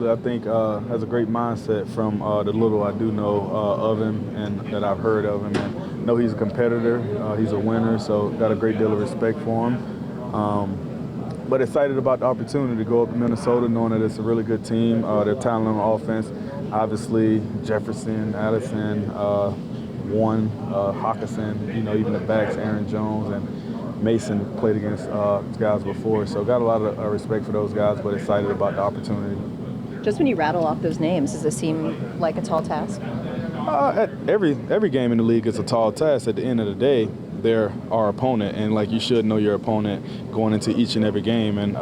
I think has a great mindset from the little I do know of him and that I've heard of him. And know he's a competitor, he's a winner, so got a great deal of respect for him. But excited about the opportunity to go up to Minnesota, knowing that it's a really good team. They're talented on offense. Obviously, Jefferson, Addison, Warren, Hawkinson, even the backs, Aaron Jones, and Mason played against guys before. So got a lot of respect for those guys, but excited about the opportunity. Just when you rattle off those names, does it seem like a tall task? Every game in the league is a tall task. At the end of the day, they're our opponent, and you should know your opponent going into each and every game and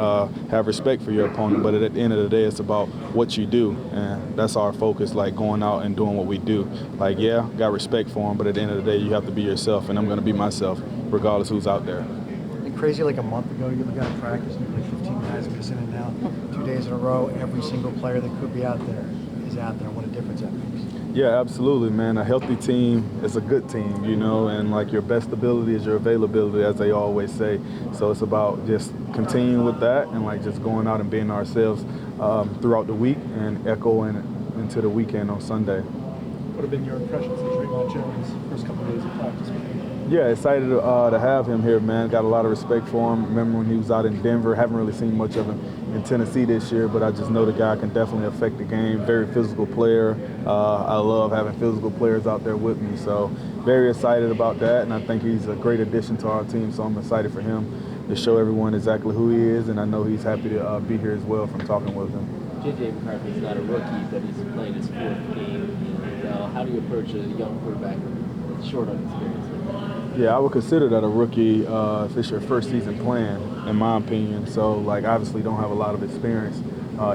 have respect for your opponent. But at the end of the day, it's about what you do, and that's our focus. Going out and doing what we do. Got respect for them, but at the end of the day, you have to be yourself, and I'm going to be myself, regardless who's out there. Crazy, a month ago, you got to practice and you played 15 guys missing, and now 2 days in a row, every single player that could be out there is out there. What a difference that makes. Yeah, absolutely, man. A healthy team is a good team, and your best ability is your availability, as they always say. So it's about just continuing with that and just going out and being ourselves throughout the week and echoing into the weekend on Sunday. What have been your impressions of Dre'Mont Jones' first couple of days of practice? Yeah, excited to have him here, man. Got a lot of respect for him. Remember when he was out in Denver? Haven't really seen much of him in Tennessee this year, but I just know the guy can definitely affect the game. Very physical player. I love having physical players out there with me, so very excited about that, and I think he's a great addition to our team, so I'm excited for him to show everyone exactly who he is, and I know he's happy to be here as well from talking with him. J.J. McCarthy is not a rookie, but he's playing his fourth game. How do you approach a young quarterback short on experience? Yeah, I would consider that a rookie if it's your first season playing, in my opinion. So, obviously don't have a lot of experience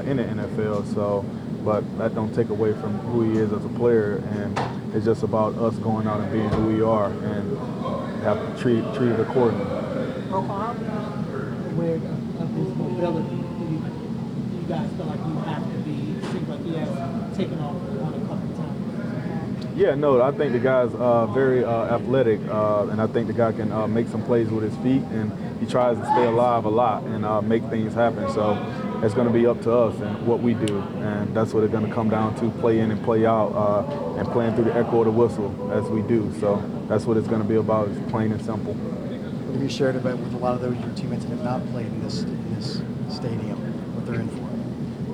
in the NFL. So, but that don't take away from who he is as a player. And it's just about us going out and being who we are and have to treat it accordingly. Roquan, where of his mobility, you guys feel like you have to be? It seems like he has taken off on a couple of times. Yeah, no, I think the guy's very athletic, and I think the guy can make some plays with his feet, and he tries to stay alive a lot and make things happen. So it's going to be up to us and what we do, and that's what it's going to come down to, play in and play out, and playing through the echo of the whistle as we do. So that's what it's going to be about, is plain and simple. What have you shared about with a lot of those your teammates that have not played in this stadium, what they're in for?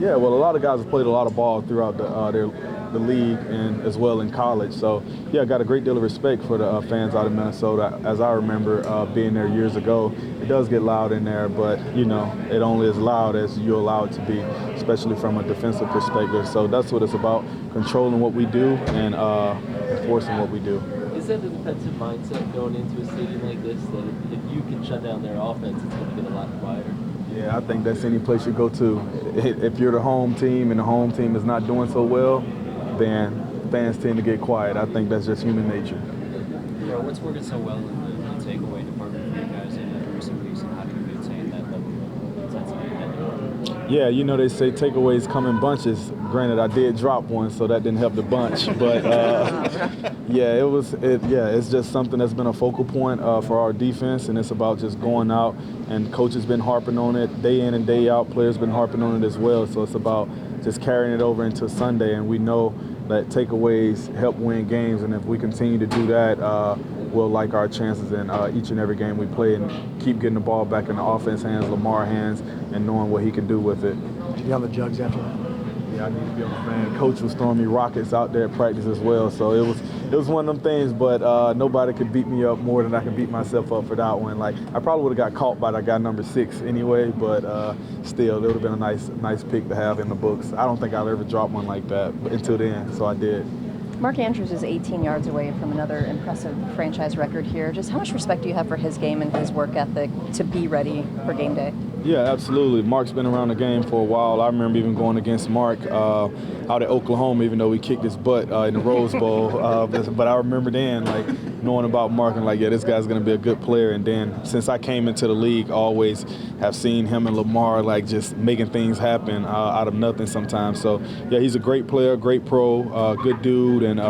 Yeah, well, a lot of guys have played a lot of ball throughout the league and as well in college. So, yeah, I got a great deal of respect for the fans out of Minnesota. As I remember being there years ago, it does get loud in there, but, it only is loud as you allow it to be, especially from a defensive perspective. So that's what it's about, controlling what we do and enforcing what we do. Is that a defensive mindset going into a stadium like this, that if you can shut down their offense, it's going to get a lot quieter? Yeah, I think that's any place you go to. If you're the home team and the home team is not doing so well, then fans tend to get quiet. I think that's just human nature. Yeah, what's working so well in the takeaway department for you guys in recent weeks, and how do you maintain that level of intensity? Yeah, they say takeaways come in bunches. Granted, I did drop one, so that didn't help the bunch. But it's just something that's been a focal point for our defense, and it's about just going out. And coach has been harping on it day in and day out. Players been harping on it as well. So it's about just carrying it over into Sunday, and we know that takeaways help win games, and if we continue to do that, we'll like our chances in each and every game we play and keep getting the ball back in the offense hands, Lamar hands, and knowing what he can do with it. Did you be on the jugs after that? Yeah, I need to be on the fan. Coach was throwing me rockets out there at practice as well, so it was one of them things, but nobody could beat me up more than I can beat myself up for that one. I probably would have got caught by that guy number 6 anyway, but still, it would have been a nice pick to have in the books. I don't think I'll ever drop one like that until then, so I did. Mark Andrews is 18 yards away from another impressive franchise record here. Just how much respect do you have for his game and his work ethic to be ready for game day? Yeah, absolutely. Mark's been around the game for a while. I remember even going against Mark out at Oklahoma, even though we kicked his butt in the Rose Bowl. But I remember then, knowing about Mark and this guy's going to be a good player. And then since I came into the league, I always have seen him and Lamar just making things happen out of nothing sometimes. So, yeah, he's a great player, great pro, good dude, and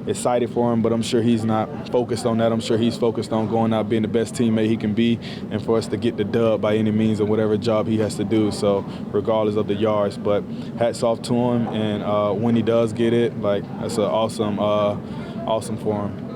excited for him, but I'm sure he's not focused on that. I'm sure he's focused on going out being the best teammate he can be and for us to get the dub by any means and whatever job he has to do. So regardless of the yards, but hats off to him. And when he does get it, like that's an awesome for him.